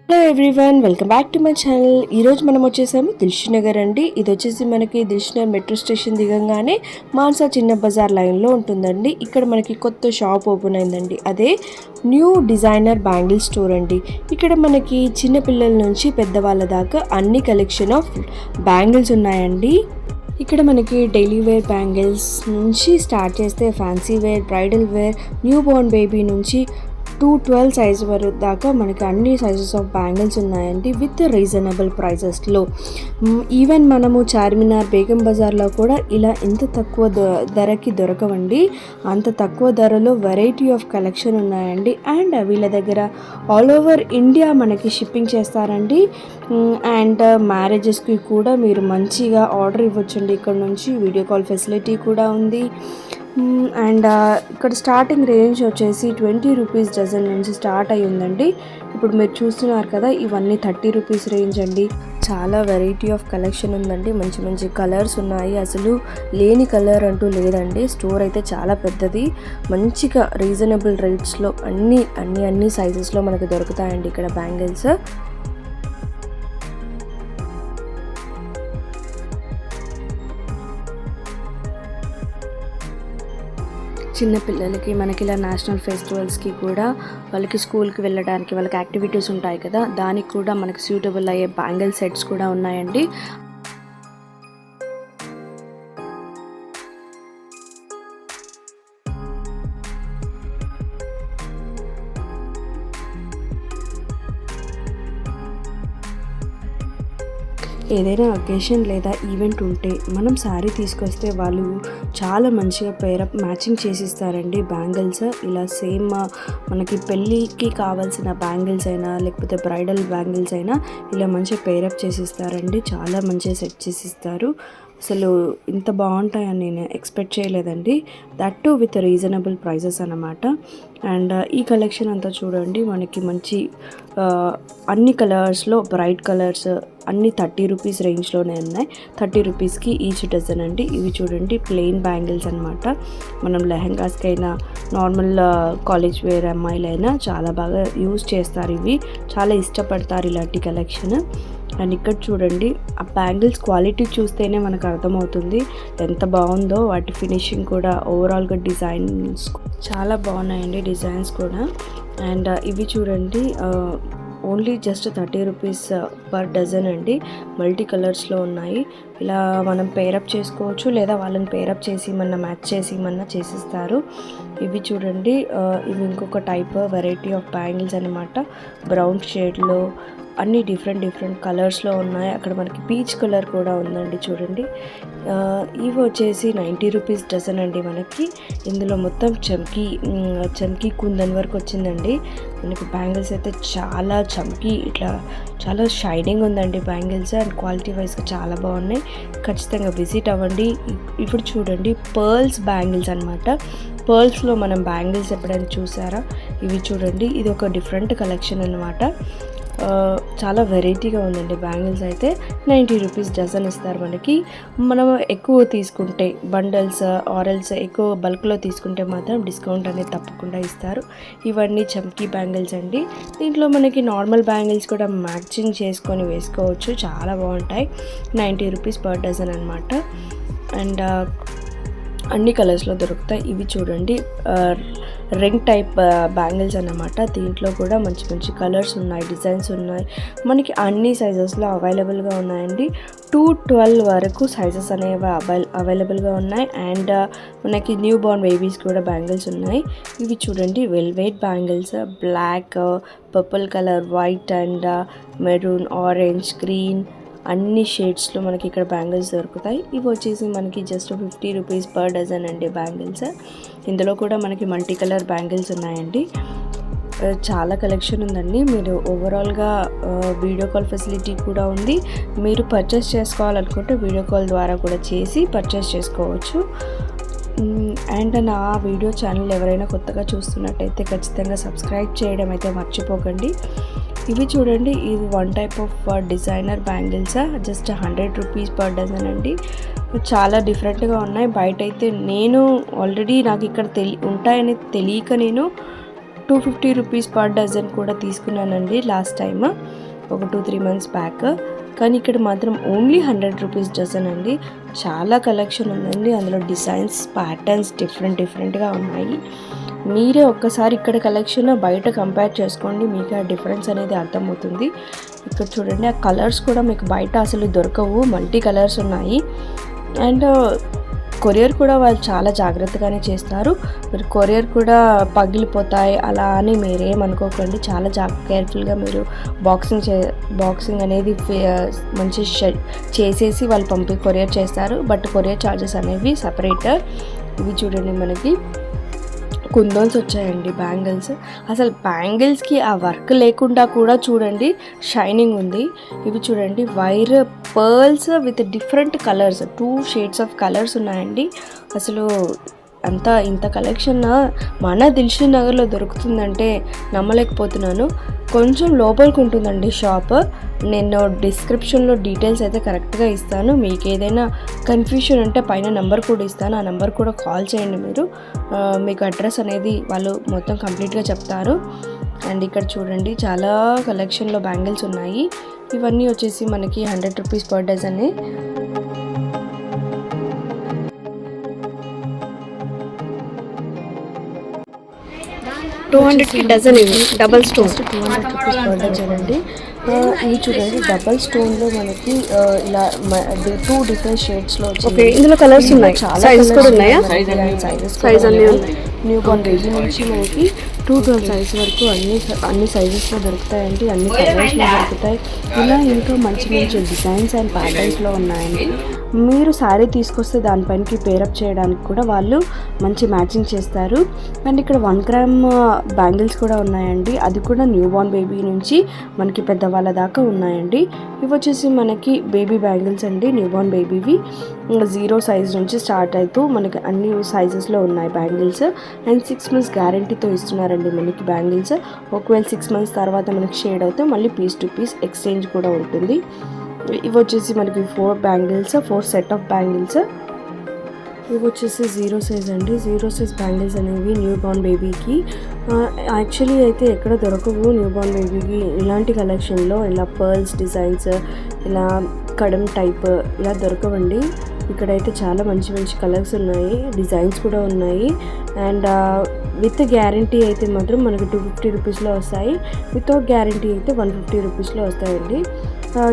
Hello everyone, welcome back to my channel. ఈరోజు మనం వచ్చేసాము దిల్షునగర్ అండి. ఇది వచ్చేసి మనకి దిల్షునగర్ మెట్రో స్టేషన్ దిగంగానే మాన్సా చిన్న బజార్ లైన్లో ఉంటుందండి. ఇక్కడ మనకి కొత్త షాప్ ఓపెన్ అయిందండి. అదే న్యూ డిజైనర్ బ్యాంగిల్ స్టోర్ అండి. ఇక్కడ మనకి చిన్న పిల్లల నుంచి పెద్దవాళ్ళ దాకా అన్ని కలెక్షన్ ఆఫ్ బ్యాంగిల్స్ ఉన్నాయండి. ఇక్కడ మనకి డైలీ వేర్ బ్యాంగిల్స్ నుంచి స్టార్ట్ చేస్తే fancy wear, bridal wear, new born baby నుంచి 212 సైజ్ వరకు దాకా మనకి అన్ని సైజెస్ ఆఫ్ బ్యాంగిల్స్ ఉన్నాయండి విత్ రీజనబుల్ ప్రైజెస్లో. ఈవెన్ మనము చార్మినార్, బేగం బజార్లో కూడా ఇలా ఇంత తక్కువ ధరకి దొరకవండి. అంత తక్కువ ధరలో వెరైటీ ఆఫ్ కలెక్షన్ ఉన్నాయండి. అండ్ వీళ్ళ దగ్గర ఆల్ ఓవర్ ఇండియా మనకి షిప్పింగ్ చేస్తారండి. అండ్ మ్యారేజెస్కి కూడా మీరు మంచిగా ఆర్డర్ ఇవ్వచ్చండి. ఇక్కడ నుంచి వీడియో కాల్ ఫెసిలిటీ కూడా ఉంది. అండ్ ఇక్కడ స్టార్టింగ్ రేంజ్ వచ్చేసి 20 రూపీస్ డజన్ నుంచి స్టార్ట్ అయ్యి ఉందండి. ఇప్పుడు మీరు చూస్తున్నారు కదా, ఇవన్నీ 30 రూపీస్ రేంజ్ అండి. చాలా వెరైటీ ఆఫ్ కలెక్షన్ ఉందండి. మంచి మంచి కలర్స్ ఉన్నాయి. అసలు లేని కలర్ అంటూ లేదండి. స్టోర్ అయితే చాలా పెద్దది. మంచిగా రీజనబుల్ రేట్స్లో అన్ని సైజెస్లో మనకు దొరుకుతాయండి ఇక్కడ బ్యాంగిల్స్. చిన్నపిల్లలకి మనకి ఇలా నేషనల్ ఫెస్టివల్స్కి కూడా వాళ్ళకి స్కూల్కి వెళ్ళడానికి వాళ్ళకి యాక్టివిటీస్ ఉంటాయి కదా, దానికి కూడా మనకి సూటబుల్ అయ్యే బ్యాంగిల్ సెట్స్ కూడా ఉన్నాయండి. ఏదైనా అకేషన్ లేదా ఈవెంట్ ఉంటే మనం శారీ తీసుకొస్తే వాళ్ళు చాలా మంచిగా పేరప్ మ్యాచింగ్ చేసిస్తారండి బ్యాంగిల్స్. ఇలా సేమ్ మనకి పెళ్ళికి కావాల్సిన బ్యాంగిల్స్ అయినా లేకపోతే బ్రైడల్ బ్యాంగిల్స్ అయినా ఇలా మంచిగా పేరప్ చేసిస్తారండి. చాలా మంచిగా సెట్ చేసిస్తారు. అసలు ఇంత బాగుంటాయని నేను ఎక్స్పెక్ట్ చేయలేదండి. That too with reasonable prices అన్నమాట. అండ్ ఈ కలెక్షన్ అంతా చూడండి, మనకి మంచి అన్ని కలర్స్లో బ్రైట్ కలర్స్ అన్ని 30 రూపీస్ రేంజ్లోనే ఉన్నాయి. 30 రూపీస్కి ఈచ్ డజన్ అండి. ఇవి చూడండి ప్లెయిన్ బ్యాంగిల్స్ అనమాట. మనం లెహెంగాస్కి అయినా నార్మల్ కాలేజ్ వేర్ అమ్మాయిలైనా చాలా బాగా యూజ్ చేస్తారు. ఇవి చాలా ఇష్టపడతారు ఇలాంటి కలెక్షన్. అండ్ ఇక్కడ చూడండి, ఆ బ్యాంగిల్స్ క్వాలిటీ చూస్తేనే మనకు అర్థమవుతుంది ఎంత బాగుందో. వాటి ఫినిషింగ్ కూడా ఓవరాల్గా డిజైన్స్ చాలా బాగున్నాయండి, డిజైన్స్ కూడా. అండ్ ఇవి చూడండి, only just 30 rupees per dozen అండి. మల్టీ కలర్స్లో ఉన్నాయి. ఇలా మనం పేరప్ చేసుకోవచ్చు, లేదా వాళ్ళని పేరప్ చేసి మ్యాచ్ చేసి చేసిస్తారు. ఇవి చూడండి, ఇవి ఇంకొక టైప్ వెరైటీ ఆఫ్ బ్యాంగిల్స్ అనమాట. బ్రౌన్ షేడ్లో అన్ని డిఫరెంట్ కలర్స్లో ఉన్నాయి. అక్కడ మనకి పీచ్ కలర్ కూడా ఉందండి చూడండి. ఇవి వచ్చేసి 90 రూపీస్ డజన్ అండి. మనకి ఇందులో మొత్తం చమ్కీ కుందన్ వరకు వచ్చిందండి. మనకి బ్యాంగిల్స్ అయితే చాలా చమ్కీ, ఇట్లా చాలా షైనింగ్ ఉందండి బ్యాంగిల్స్. అండ్ క్వాలిటీ వైజ్గా చాలా బాగున్నాయి. ఖచ్చితంగా విజిట్ అవ్వండి. ఇప్పుడు చూడండి, పర్ల్స్ బ్యాంగిల్స్ అనమాట. పర్ల్స్లో మనం బ్యాంగిల్స్ ఎప్పుడైనా చూసారా? ఇవి చూడండి, ఇది ఒక డిఫరెంట్ కలెక్షన్ అనమాట. చాలా వెరైటీగా ఉందండి బ్యాంగిల్స్ అయితే. 90 రూపీస్ డజన్ ఇస్తారు మనకి. మనం ఎక్కువ తీసుకుంటే బండల్స్ ఆరల్స్ ఎక్కువ బల్క్లో తీసుకుంటే మాత్రం డిస్కౌంట్ అనేది తప్పకుండా ఇస్తారు. ఇవన్నీ చమ్కీ బ్యాంగిల్స్ అండి. దీంట్లో మనకి నార్మల్ బ్యాంగిల్స్ కూడా మ్యాచింగ్ చేసుకొని వేసుకోవచ్చు, చాలా బాగుంటాయి. 90 రూపీస్ పర్ డజన్ అనమాట. అండ్ అన్ని కలర్స్లో దొరుకుతాయి. ఇవి చూడండి, రింగ్ టైప్ బ్యాంగిల్స్ అన్నమాట. దీంట్లో కూడా మంచి కలర్స్ ఉన్నాయి, డిజైన్స్ ఉన్నాయి. మనకి అన్ని సైజెస్లో అవైలబుల్గా ఉన్నాయండి. 212 వరకు సైజెస్ అనేవి అవైలబుల్గా ఉన్నాయి. అండ్ మనకి న్యూ బోర్న్ బేబీస్ కూడా బ్యాంగిల్స్ ఉన్నాయి. ఇవి చూడండి, velvet bangles, black, purple colour, white and maroon, orange, green అన్ని షేడ్స్లో మనకి ఇక్కడ బ్యాంగిల్స్ దొరుకుతాయి. ఇవి వచ్చేసి మనకి జస్ట్ 50 రూపీస్ పర్ డజన్ అండి బ్యాంగిల్స్. ఇందులో కూడా మనకి మల్టీ కలర్ బ్యాంగిల్స్ ఉన్నాయండి. చాలా కలెక్షన్ ఉందండి. మీరు ఓవరాల్గా వీడియో కాల్ ఫెసిలిటీ కూడా ఉంది. మీరు పర్చేస్ చేసుకోవాలనుకుంటే వీడియో కాల్ ద్వారా కూడా చేసి పర్చేస్ చేసుకోవచ్చు. అండ్ నా వీడియో ఛానల్ ఎవరైనా కొత్తగా చూస్తున్నట్టయితే ఖచ్చితంగా సబ్స్క్రైబ్ చేయడం అయితే మర్చిపోకండి. ఇవి చూడండి, ఇది one type of designer bangles, just 100 rupees per dozen అండి. చాలా డిఫరెంట్గా ఉన్నాయి. బయట అయితే నేను ఆల్రెడీ నాకు ఇక్కడ ఉంటాయని తెలియక నేను 250 రూపీస్ పర్ డజన్ కూడా తీసుకున్నానండి లాస్ట్ టైమ్, ఒక 2-3 మంత్స్ బ్యాక్. కానీ ఇక్కడ మాత్రం ఓన్లీ 100 రూపీస్ డజన్ అండి. చాలా కలెక్షన్ ఉందండి, అందులో డిజైన్స్ ప్యాటర్న్స్ డిఫరెంట్గా ఉన్నాయి. మీరే ఒక్కసారి ఇక్కడ కలెక్షన్ బయట కంపేర్ చేసుకోండి, మీకు ఆ డిఫరెన్స్ అనేది అర్థమవుతుంది. ఇక్కడ చూడండి, ఆ కలర్స్ కూడా మీకు బయట అసలు దొరకవు, మల్టీ కలర్స్ ఉన్నాయి. అండ్ కొరియర్ కూడా వాళ్ళు చాలా జాగ్రత్తగానే చేస్తారు. మీరు కొరియర్ కూడా పగిలిపోతాయి అలా అని మీరేమనుకోకండి, చాలా కేర్ఫుల్గా మీరు బాక్సింగ్ అనేది మంచి చేసేసి వాళ్ళు కొరియర్ చేస్తారు. బట్ కొరియర్ ఛార్జెస్ అనేవి సపరేట్. ఇవి చూడండి, మనకి కుందన్స్ వచ్చాయండి, బ్యాంగిల్స్. అసలు బ్యాంగిల్స్కి ఆ వర్క్ లేకుండా కూడా చూడండి షైనింగ్ ఉంది. ఇవి చూడండి, wire pearls with different colours, 2 shades of colours ఉన్నాయండి. అసలు ఇంత కలెక్షన్ మన దిల్షుక్ నగర్లో దొరుకుతుందంటే నమ్మలేకపోతున్నాను. కొంచెం లోపలికి ఉంటుందండి షాప్. నేను డిస్క్రిప్షన్లో డీటెయిల్స్ అయితే కరెక్ట్గా ఇస్తాను. మీకు ఏదైనా కన్ఫ్యూషన్ ఉంటే పైన నెంబర్ కూడా ఇస్తాను, ఆ నెంబర్ కూడా కాల్ చేయండి మీరు. మీకు అడ్రస్ అనేది వాళ్ళు మొత్తం కంప్లీట్గా చెప్తారు. అండ్ ఇక్కడ చూడండి, చాలా కలెక్షన్లో బ్యాంగిల్స్ ఉన్నాయి. ఇవన్నీ వచ్చేసి మనకి 100 రూపీస్ పర్ డజన్. 200కి డజన్ ఇవి double stone. 200 rupees per dozen అండి. ఇవి చూడండి, డబల్ స్టోన్లో మనకి ఇలా 2 డిఫరెంట్ షేడ్స్లో ఓకే, ఇందులో కలర్స్ ఉన్నాయి, సైజెస్ కూడా ఉన్నాయా? సైజ్ అన్నీ ఉన్నాయి. న్యూ బార్న్ బేబీ నుంచి మనకి 212 సైజ్ వరకు అన్ని సైజెస్లో దొరుకుతాయండి, అన్ని కలర్స్లో దొరుకుతాయి. ఇలా ఇంకా మంచి డిజైన్స్ అండ్ ప్యాటర్న్స్లో ఉన్నాయండి. మీరు శారీ తీసుకొస్తే దానిపైనకి పేరప్ చేయడానికి కూడా వాళ్ళు మంచి మ్యాచింగ్ చేస్తారు. అండ్ ఇక్కడ 1 గ్రామ్ బ్యాంగిల్స్ కూడా ఉన్నాయండి, అది కూడా న్యూ బార్న్ బేబీ నుంచి మనకి పెద్దవాళ్ళ దాకా ఉన్నాయండి. ఇవి వచ్చేసి మనకి బేబీ బ్యాంగిల్స్ అండి, న్యూ బార్న్ బేబీవి. 0 సైజ్ నుంచి స్టార్ట్ అవుతూ మనకి అన్ని సైజెస్లో ఉన్నాయి బ్యాంగిల్స్. అండ్ 6 మంత్స్ గ్యారంటీతో ఇస్తున్నారండి మనకి బ్యాంగిల్స్. ఒకవేళ 6 మంత్స్ తర్వాత మనకి షేడ్ అవుతే మళ్ళీ పీస్ టు పీస్ ఎక్స్చేంజ్ కూడా ఉంటుంది. ఇవి వచ్చేసి మనకి 4 సెట్ ఆఫ్ బ్యాంగిల్స్. ఇవి వచ్చేసి 0 సైజ్ అండి. 0 సైజ్ బ్యాంగిల్స్ అనేవి న్యూ బార్న్ బేబీకి యాక్చువల్లీ అయితే ఎక్కడ దొరకవు. న్యూ బార్న్ బేబీకి ఇలాంటి కలెక్షన్లో ఇలా పర్ల్స్ డిజైన్స్, ఇలా కడం టైప్ ఇలా దొరకవండి. ఇక్కడైతే చాలా మంచి కలర్స్ ఉన్నాయి, డిజైన్స్ కూడా ఉన్నాయి. అండ్ విత్ గ్యారంటీ అయితే మాత్రం మనకి 250 రూపీస్లో వస్తాయి. వితౌట్ గ్యారంటీ అయితే 150 రూపీస్లో వస్తాయండి.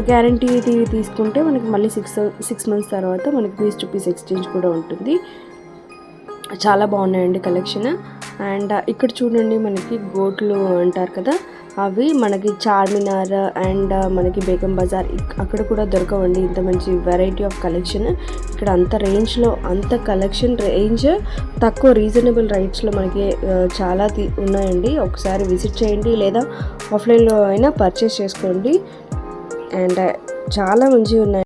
గ్యారంటీ తీసుకుంటే మనకి మళ్ళీ 6 మంత్స్ తర్వాత మనకి పీస్ టు పీస్ ఎక్స్చేంజ్ కూడా ఉంటుంది. చాలా బాగున్నాయండి కలెక్షన్. అండ్ ఇక్కడ చూడండి, మనకి గోట్లు అంటారు కదా, అవి మనకి చార్మినార్ అండ్ మనకి బేగం బజార్ అక్కడ కూడా దొరకవండి ఇంత మంచి వెరైటీ ఆఫ్ కలెక్షన్. ఇక్కడ అంత కలెక్షన్ రేంజ్ తక్కువ రీజనబుల్ రేట్స్లో మనకి చాలా ఉన్నాయండి. ఒకసారి విజిట్ చేయండి, లేదా ఆఫ్లైన్లో అయినా పర్చేస్ చేసుకోండి. అండ్ చాలా మంచిగా ఉన్నాయి.